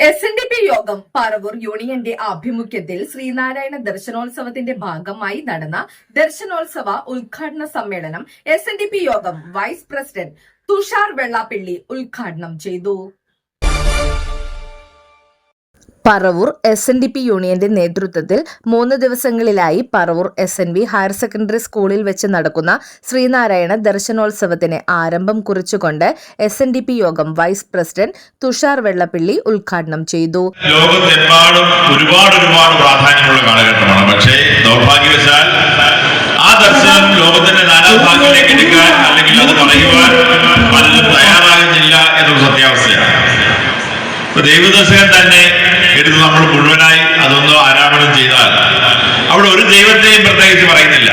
SNDP യോഗം പറവൂർ യൂണിയന്റെ ആഭിമുഖ്യത്തിൽ ശ്രീനാരായണ ദർശനോത്സവത്തിന്റെ ഭാഗമായി നടന്ന ദർശനോത്സവ ഉദ്ഘാടന സമ്മേളനം SNDP യോഗം വൈസ് പ്രസിഡന്റ് തുഷാർ വെള്ളാപ്പള്ളി ഉദ്ഘാടനം ചെയ്തു. പറവൂർ SNDP യൂണിയന്റെ നേതൃത്വത്തിൽ 3 ദിവസങ്ങളിലായി പറവൂർ SNV ഹയർ സെക്കൻഡറി സ്കൂളിൽ വെച്ച് നടക്കുന്ന ശ്രീനാരായണ ദർശനോത്സവത്തിന് ആരംഭം കുറിച്ചുകൊണ്ട് SNDP യോഗം വൈസ് പ്രസിഡന്റ് തുഷാർ വെള്ളാപ്പള്ളി ഉദ്ഘാടനം ചെയ്തു. ലോകത്തെമ്പാടും ഒരുപാട് പ്രാധാന്യമുള്ള കാലഘട്ടമാണ്. പക്ഷേ ദൗർഭാഗ്യവശാൽ ആ ദർശനം ലോകത്തിന്റെ നാനാഭാഗങ്ങളിലേക്ക് എടുക്കാൻ അല്ലെങ്കിൽ അത് പറയുവാൻ പലരും തയ്യാറാകുന്നില്ല എന്നൊരു സത്യാവസ്ഥയാണ്. ദൈവദർശനം തന്നെ എടുത്ത് നമ്മൾ മുഴുവനായി അതൊന്ന് ആരാധന ചെയ്താൽ അവിടെ ഒരു ദൈവത്തെയും പ്രത്യേകിച്ച് പറയുന്നില്ല.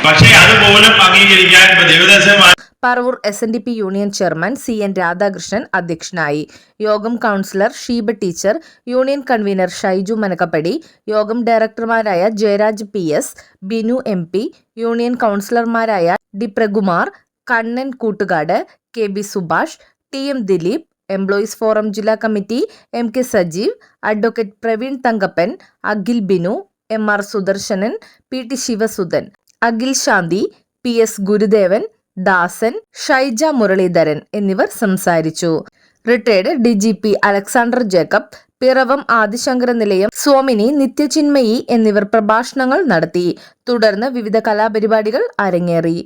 പക്ഷേ അതുപോലും അംഗീകരിക്കാൻ ദൈവദർശനം. Paravur SNDP union chairman CN Radhakrishnan അധ്യക്ഷനായി. യോഗം councillor Sheeba teacher, union convener Shaiju Manakkappady, യോഗം ഡയറക്ടർമാരായ Jayaraj PS, Binu MP, union കൗൺസിലർമാരായ D Prakumar, Kannan Koottukad, KB Subhash, TM Dileep, employees forum ജില്ലാ committee MK Sajeev, advocate Praveen Thankappan, Akhil Binu, MR Sudarshanan, PT Sivasudhan, Akhil Shanthi, PS Gurudevan, Dasan, Shaija Muraleedharan എന്നിവർ സംസാരിച്ചു. Retired DGP Alexander Jacob, Piravom Adishankara Nilayam Swamini, നിത്യചിന്മയി എന്നിവർ പ്രഭാഷണങ്ങൾ നടത്തി. തുടർന്ന് വിവിധ കലാപരിപാടികൾ അരങ്ങേറി.